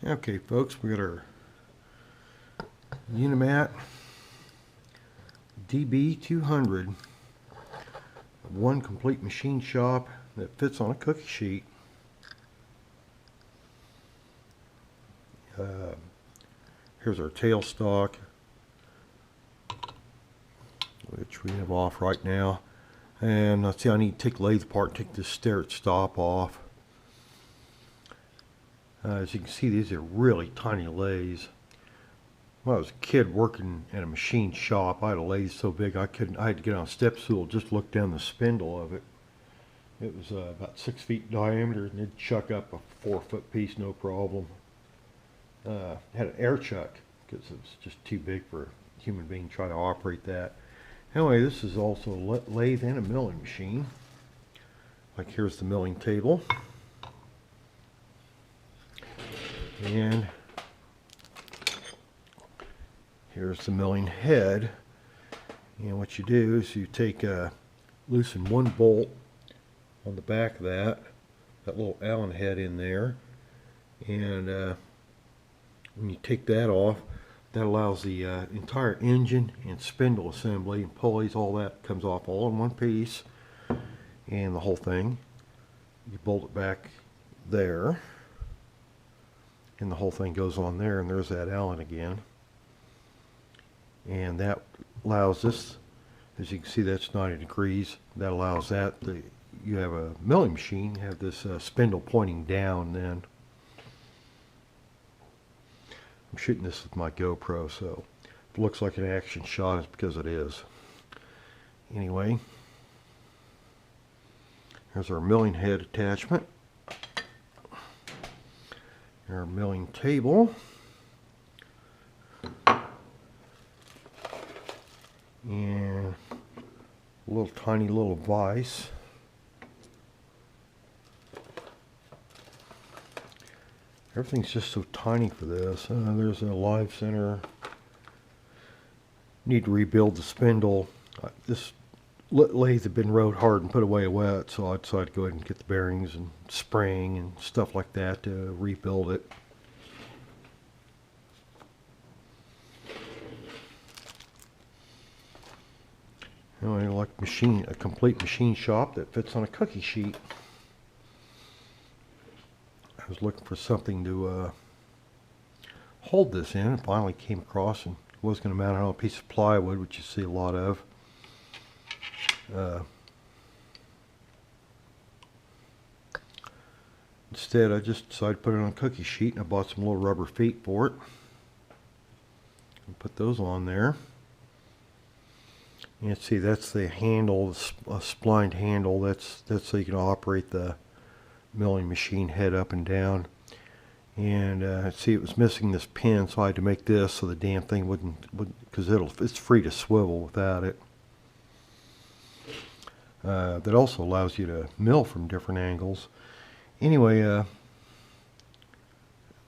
Okay, folks, we got our Unimat DB200, one complete machine shop that fits on a cookie sheet. Here's our tailstock, which we have off right now. And let's see, I need to take the lathe apart and take this start stop off. As you can see, these are really tiny lathes. When I was a kid working at a machine shop, I had a lathe so big I had to get on a step stool just look down the spindle of it. It was about 6 feet diameter, and it'd chuck up a 4-foot piece no problem. Had an air chuck because it was just too big for a human being to try to operate that. Anyway, this is also a lathe and a milling machine. Like, here's the milling table. And here's the milling head. And what you do is you take loosen one bolt on the back of that little Allen head in there, and when you take that off, that allows the entire engine and spindle assembly and pulleys, all that comes off all in one piece, and the whole thing, you bolt it back there, and the whole thing goes on there, and there's that Allen again. And that allows this, as you can see, that's 90 degrees. That allows that, you have a milling machine, have this spindle pointing down then. I'm shooting this with my GoPro, so if it looks like an action shot, it's because it is. Anyway, here's our milling head attachment. Our milling table. And a little tiny little vise. Everything's just so tiny for this. There's a live center. Need to rebuild the spindle. This lathe had been rode hard and put away wet, so I decided to go ahead and get the bearings and spring and stuff like that to rebuild it. Anyway, like a complete machine shop that fits on a cookie sheet. I was looking for something to hold this in, and finally came across, and was going to mount it on a piece of plywood, which you see a lot of. Instead, I just decided to put it on a cookie sheet, and I bought some little rubber feet for it. And put those on there. And see, that's the handle, a splined handle. That's so you can operate the milling machine head up and down. And see, it was missing this pin, so I had to make this so the damn thing wouldn't, because it's free to swivel without it. That also allows you to mill from different angles. Anyway,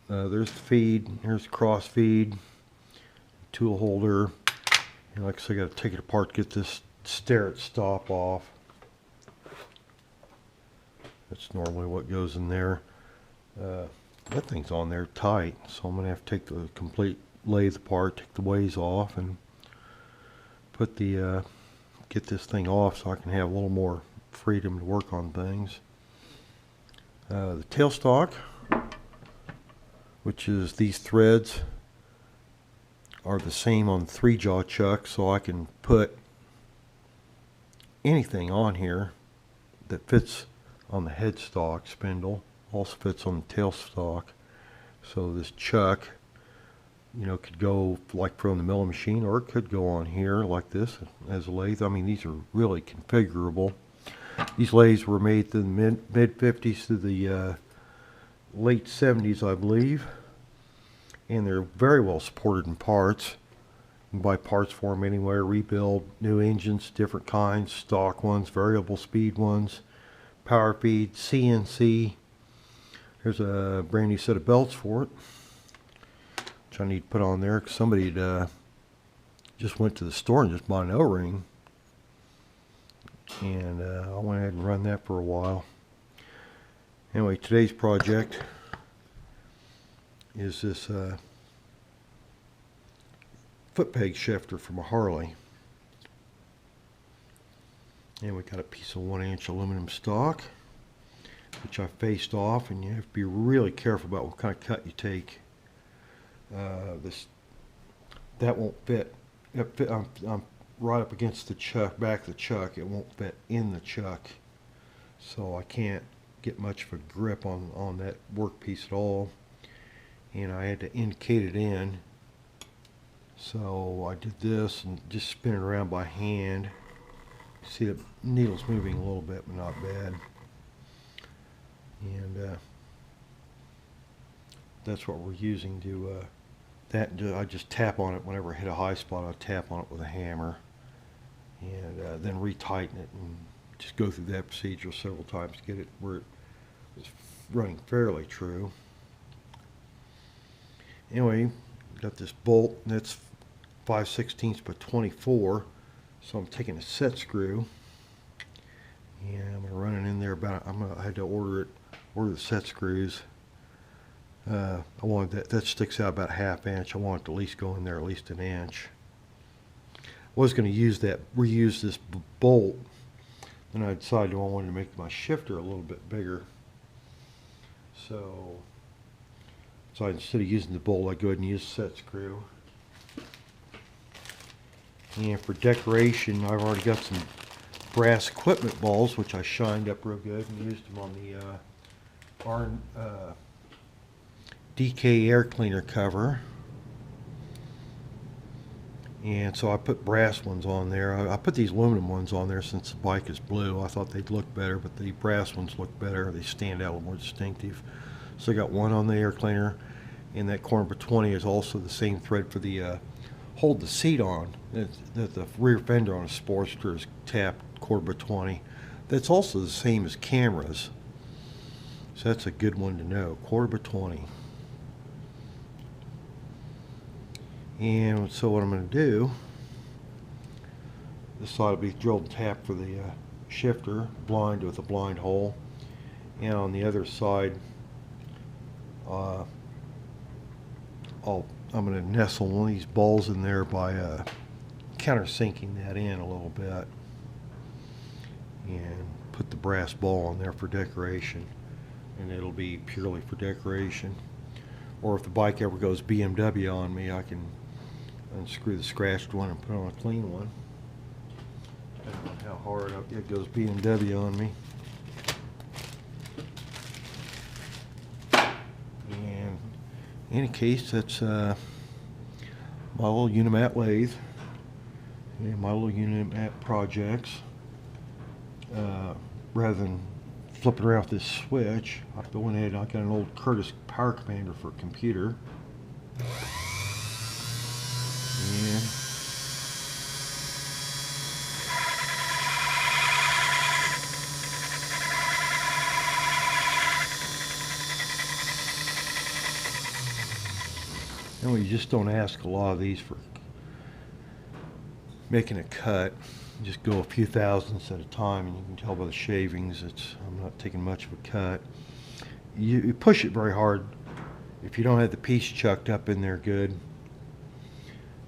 there's the feed. Here's the cross feed, tool holder. And like I said, I got to take it apart to get this start stop off. That's normally what goes in there. That thing's on there tight, so I'm going to have to take the complete lathe apart, take the ways off, and put the get this thing off so I can have a little more freedom to work on things. The tailstock, which is these threads, are the same on the 3-jaw chuck, so I can put anything on here that fits on the headstock spindle, also fits on the tailstock. So this chuck, you know, could go like from the milling machine, or it could go on here like this as a lathe. I mean, these are really configurable. These lathes were made in the mid 50s to the late 70s, I believe, and they're very well supported in parts. You can buy parts for them anywhere, rebuild new engines, different kinds, stock ones, variable speed ones, power feed, CNC. Here's a brand new set of belts for it, which I need to put on there because somebody just went to the store and just bought an O-ring. And I went ahead and run that for a while. Anyway, today's project is this foot peg shifter from a Harley. And we got a piece of 1-inch aluminum stock, which I faced off, and you have to be really careful about what kind of cut you take. That won't fit. I'm right up against the chuck, back of the chuck. It won't fit in the chuck, so I can't get much of a grip on that workpiece at all. And I had to indicate it in, so I did this and just spin it around by hand. See, the needle's moving a little bit, but not bad. And that's what we're using to I just tap on it whenever I hit a high spot. I tap on it with a hammer, and then retighten it, and just go through that procedure several times to get it where it's running fairly true. Anyway, got this bolt, and that's 5/16 by 24. So I'm taking a set screw, and I'm going to run it in there about. I had to order the set screws. I wanted that sticks out about 1/2 inch. I want it to at least go in there at least 1 inch. I was going to reuse this bolt, then I decided I wanted to make my shifter a little bit bigger. So instead of using the bolt, I go ahead and use a set screw. And for decoration, I've already got some brass equipment balls, which I shined up real good and used them on the DK air cleaner cover. And so I put brass ones on there. I put these aluminum ones on there since the bike is blue. I thought they'd look better, but the brass ones look better. They stand out a little more distinctive. So I got one on the air cleaner, and that corner 20 is also the same thread for the hold the seat on. That the rear fender on a Sportster is tapped 1/4/20. That's also the same as cameras, so that's a good one to know. 1/4/20. And so what I'm going to do, this side will be drilled and tapped for the shifter, blind with a blind hole, and on the other side, I'm going to nestle one of these balls in there by countersinking that in a little bit, and put the brass ball on there for decoration, and it'll be purely for decoration. Or if the bike ever goes BMW on me, I can unscrew the scratched one and put on a clean one. Depending on how hard it goes BMW on me. And in any case, that's my little Unimat lathe and my little Unimat projects. Rather than flipping around with this switch, I went ahead and I got an old Curtis Power Commander for a computer. And anyway, you just don't ask a lot of these for making a cut. You just go a few thousandths at a time, and you can tell by the shavings I'm not taking much of a cut. You push it very hard if you don't have the piece chucked up in there good.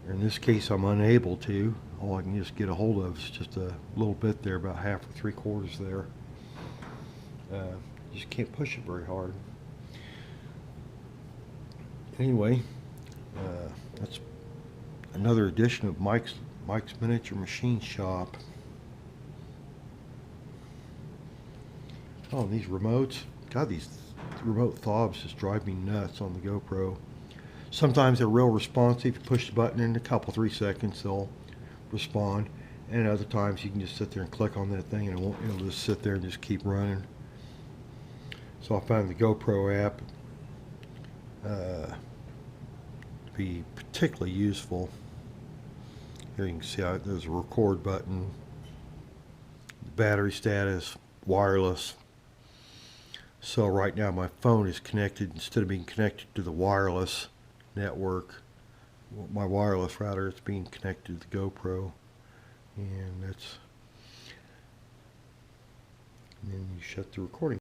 In this case, I'm unable to. All I can just get a hold of is just a little bit there, about 1/2 or 3/4 there. You just can't push it very hard. Anyway, that's another edition of Mike's Miniature Machine Shop. Oh, and these remotes. God, these remote fobs just drive me nuts on the GoPro. Sometimes they're real responsive. You push the button in a couple, 3 seconds, they'll respond. And other times you can just sit there and click on that thing and it'll just sit there and just keep running. So I found the GoPro app to be particularly useful. Here you can see there's a record button, battery status, wireless. So right now my phone is connected, instead of being connected to the wireless network, my wireless router, it's being connected to the GoPro, and then you shut the recording.